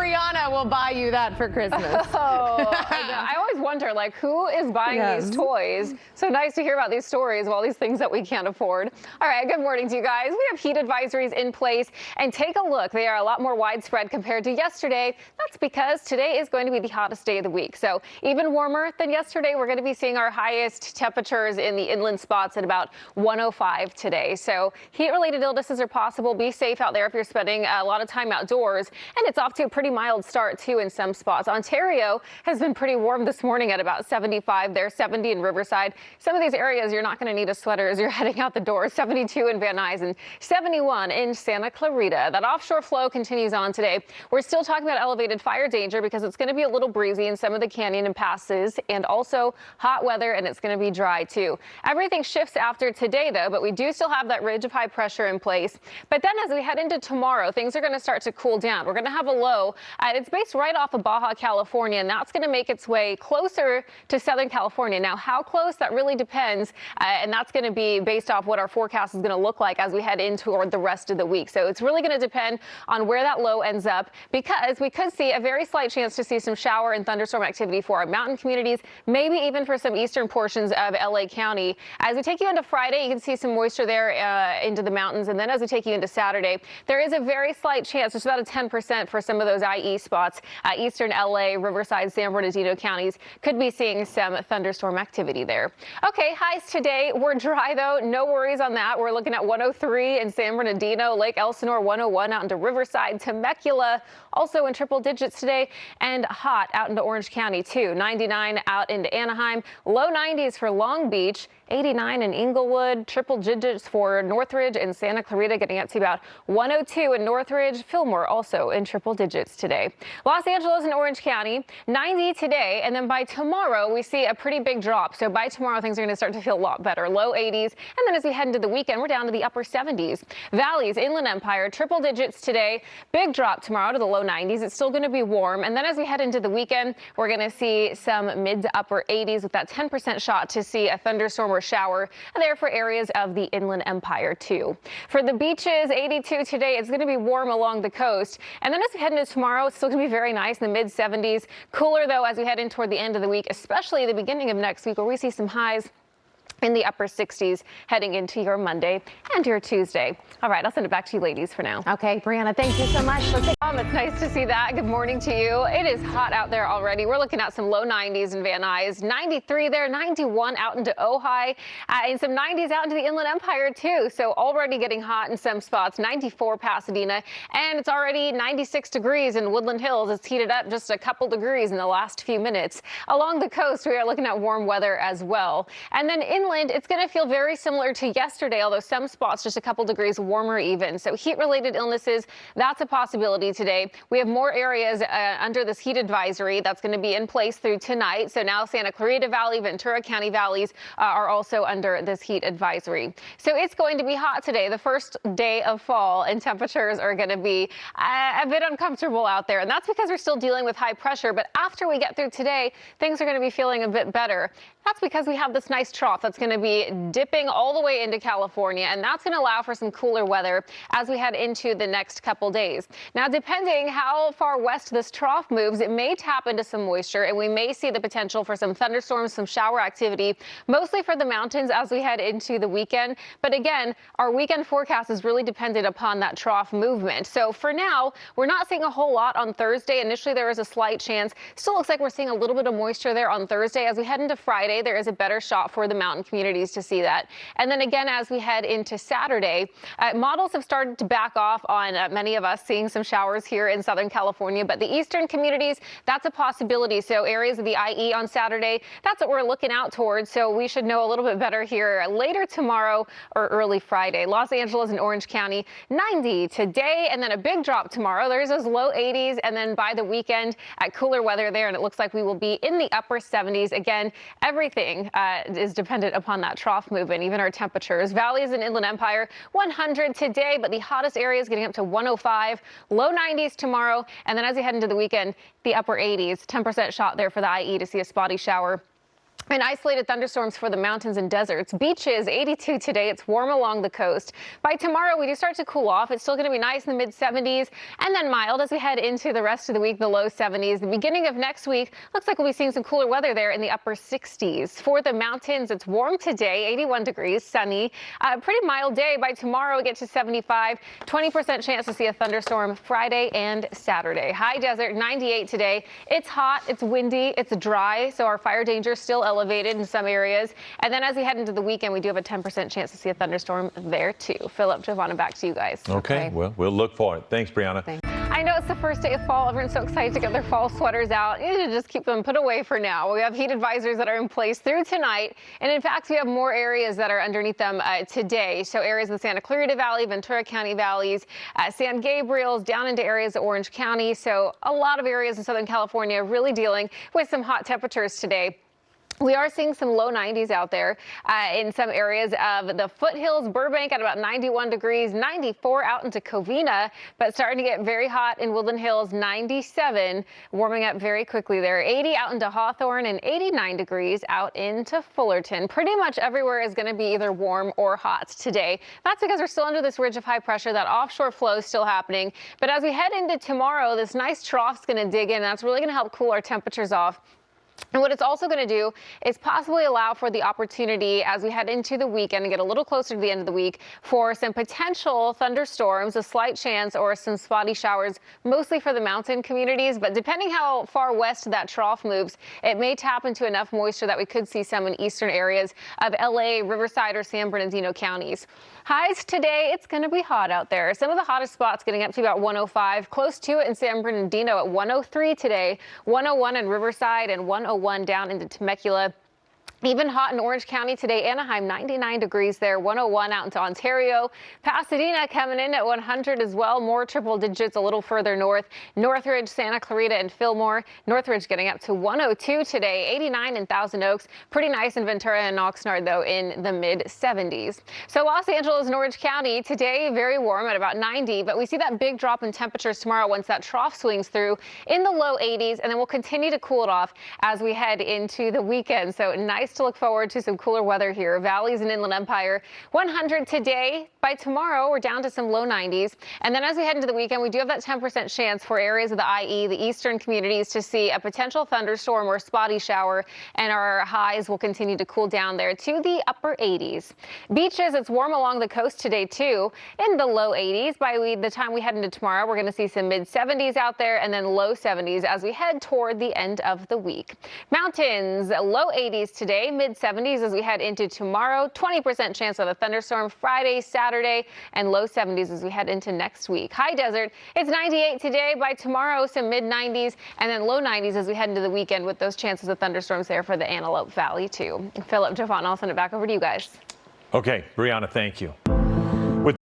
Brianna will buy you that for Christmas. I always wonder, like, who is buying these toys? So nice to hear about these stories of all these things that we can't afford. All right, good morning to you guys. We have heat advisories in place, and take a look. They are a lot more widespread compared to yesterday. That's because today is going to be the hottest day of the week. So even warmer than yesterday. We're going to be seeing our highest temperatures in the inland spots at about 105 today. So heat-related illnesses are possible. Be safe out there if you're spending a lot of time outdoors. And it's off to a pretty mild start, too, in some spots. Ontario has been pretty warm this morning at about 75 there, 70 in Riverside. Some of these areas you're not going to need a sweater as you're heading out the door. 72 in Van Nuys and 71 in Santa Clarita. That offshore flow continues on today. We're still talking about elevated fire danger because it's going to be a little breezy in some of the canyon and passes, and also hot weather, and it's going to be dry too. Everything shifts after today though, but we do still have that ridge of high pressure in place. But then as we head into tomorrow, things are going to start to cool down. We're going to have a low. It's based right off of Baja California, and that's going to make its way closer to Southern California. Now, how close, that really depends, and that's going to be based off what our forecast is going to look like as we head into toward the rest of the week. So it's really going to depend on where that low ends up, because we could see a very slight chance to see some shower and thunderstorm activity for our mountain communities, maybe even for some eastern portions of LA County. As we take you into Friday, you can see some moisture there into the mountains. And then as we take you into Saturday, there is a very slight chance, just about a 10% for some of those IE spots. Eastern LA, Riverside, San Bernardino counties could be seeing some thunderstorm activity there. Okay, highs today were dry though. No worries on that. We're looking at 103 in San Bernardino, Lake Elsinore 101 out into Riverside, Temecula also in triple digits today, and hot out into Orange County too. 99 out into Anaheim, low 90s for Long Beach, 89 in Inglewood, triple digits for Northridge and Santa Clarita, getting up to about 102 in Northridge. Fillmore also in triple digits today. Los Angeles and Orange County, 90 today, and then by tomorrow we see a pretty big drop. So by tomorrow things are going to start to feel a lot better. Low 80s, and then as we head into the weekend, we're down to the upper 70s. Valleys, Inland Empire, triple digits today. Big drop tomorrow to the low 90s. It's still going to be warm, and then as we head into the weekend, we're going to see some mid to upper 80s with that 10% shot to see a thunderstorm or shower there for areas of the Inland Empire too. For the beaches, 82 today. It's going to be warm along the coast, and then as we head into tomorrow, it's still going to be very nice in the mid 70s. Cooler though as we head in toward the end of the week, especially the beginning of next week, where we see some highs in the upper 60s heading into your Monday and your Tuesday. All right, I'll send it back to you ladies for now. Okay, Brianna, thank you so much. It's nice to see that. Good morning to you. It is hot out there already. We're looking at some low 90s in Van Nuys, 93 there, 91 out into Ojai, and some 90s out into the Inland Empire too. So already getting hot in some spots. 94 Pasadena, and it's already 96 degrees in Woodland Hills. It's heated up just a couple degrees in the last few minutes. Along the coast, we are looking at warm weather as well. And then inland, it's going to feel very similar to yesterday, although some spots just a couple degrees warmer even. So heat-related illnesses, that's a possibility today. We have more areas under this heat advisory that's going to be in place through tonight. So now Santa Clarita Valley, Ventura County valleys are also under this heat advisory. So it's going to be hot today, the first day of fall, and temperatures are going to be a bit uncomfortable out there. And that's because we're still dealing with high pressure. But after we get through today, things are going to be feeling a bit better. That's because we have this nice trough that's going to be dipping all the way into California, and that's going to allow for some cooler weather as we head into the next couple days. Now, depending how far west this trough moves, it may tap into some moisture, and we may see the potential for some thunderstorms, some shower activity, mostly for the mountains as we head into the weekend. But again, our weekend forecast is really dependent upon that trough movement. So for now, we're not seeing a whole lot on Thursday. Initially, there is a slight chance. Still looks like we're seeing a little bit of moisture there on Thursday. As we head into Friday, there is a better shot for the mountain communities to see that. And then again, as we head into Saturday, models have started to back off on many of us seeing some showers here in Southern California, but the eastern communities, that's a possibility. So areas of the IE on Saturday, that's what we're looking out towards. So we should know a little bit better here later tomorrow or early Friday. Los Angeles and Orange County, 90 today, and then a big drop tomorrow. There's those low 80s, and then by the weekend, cooler weather there, and it looks like we will be in the upper 70s. Again, everything is dependent upon that trough movement, even our temperatures. Valleys and Inland Empire, 100 today, but the hottest area is getting up to 105, low 90s tomorrow, and then as we head into the weekend, the upper 80s, 10% shot there for the IE to see a spotty shower And isolated thunderstorms for the mountains and deserts. Beaches, 82 today. It's warm along the coast. By tomorrow, we do start to cool off. It's still going to be nice in the mid-70s and then mild as we head into the rest of the week, the low 70s. The beginning of next week, looks like we'll be seeing some cooler weather there in the upper 60s. For the mountains, it's warm today, 81 degrees, sunny. Pretty mild day. By tomorrow, we get to 75. 20% chance to see a thunderstorm Friday and Saturday. High desert, 98 today. It's hot, it's windy, it's dry, so our fire danger is still elevated in some areas. And then as we head into the weekend, we do have a 10% chance to see a thunderstorm there too. Philip, Giovanna, back to you guys. Okay, well, we'll look for it. Thanks, Brianna. Thanks. I know it's the first day of fall. Everyone's so excited to get their fall sweaters out. You need to just keep them put away for now. We have heat advisories that are in place through tonight. And in fact, we have more areas that are underneath them today. So areas in the Santa Clarita Valley, Ventura County valleys, San Gabriel's down into areas of Orange County. So a lot of areas in Southern California really dealing with some hot temperatures today. We are seeing some low 90s out there in some areas of the foothills. Burbank at about 91 degrees, 94 out into Covina, but starting to get very hot in Woodland Hills, 97, warming up very quickly there. 80 out into Hawthorne and 89 degrees out into Fullerton. Pretty much everywhere is going to be either warm or hot today. That's because we're still under this ridge of high pressure. That offshore flow is still happening. But as we head into tomorrow, this nice trough is going to dig in. That's really going to help cool our temperatures off. And what it's also going to do is possibly allow for the opportunity as we head into the weekend and get a little closer to the end of the week for some potential thunderstorms, a slight chance, or some spotty showers, mostly for the mountain communities. But depending how far west that trough moves, it may tap into enough moisture that we could see some in eastern areas of LA, Riverside, or San Bernardino counties. Highs today, it's going to be hot out there. Some of the hottest spots getting up to about 105, close to it in San Bernardino at 103 today, 101 in Riverside, and 101 down into Temecula. Even hot in Orange County today. Anaheim, 99 degrees there, 101 out into Ontario. Pasadena coming in at 100 as well. More triple digits a little further north. Northridge, Santa Clarita, and Fillmore. Northridge getting up to 102 today, 89 in Thousand Oaks. Pretty nice in Ventura and Oxnard, though, in the mid-70s. So Los Angeles and Orange County today, very warm at about 90, but we see that big drop in temperatures tomorrow once that trough swings through in the low 80s, and then we'll continue to cool it off as we head into the weekend. So nice to look forward to some cooler weather here. Valleys and Inland Empire, 100 today. By tomorrow, we're down to some low 90s. And then as we head into the weekend, we do have that 10% chance for areas of the IE, the eastern communities, to see a potential thunderstorm or spotty shower. And our highs will continue to cool down there to the upper 80s. Beaches, it's warm along the coast today, too, in the low 80s. By the time we head into tomorrow, we're going to see some mid-70s out there and then low 70s as we head toward the end of the week. Mountains, low 80s today, mid-70s as we head into tomorrow. 20% chance of a thunderstorm Friday, Saturday, and low 70s as we head into next week. High desert, it's 98 today. By tomorrow, some mid-90s and then low 90s as we head into the weekend with those chances of thunderstorms there for the Antelope Valley, too. Philip, Giovanna, I'll send it back over to you guys. Okay, Brianna, thank you.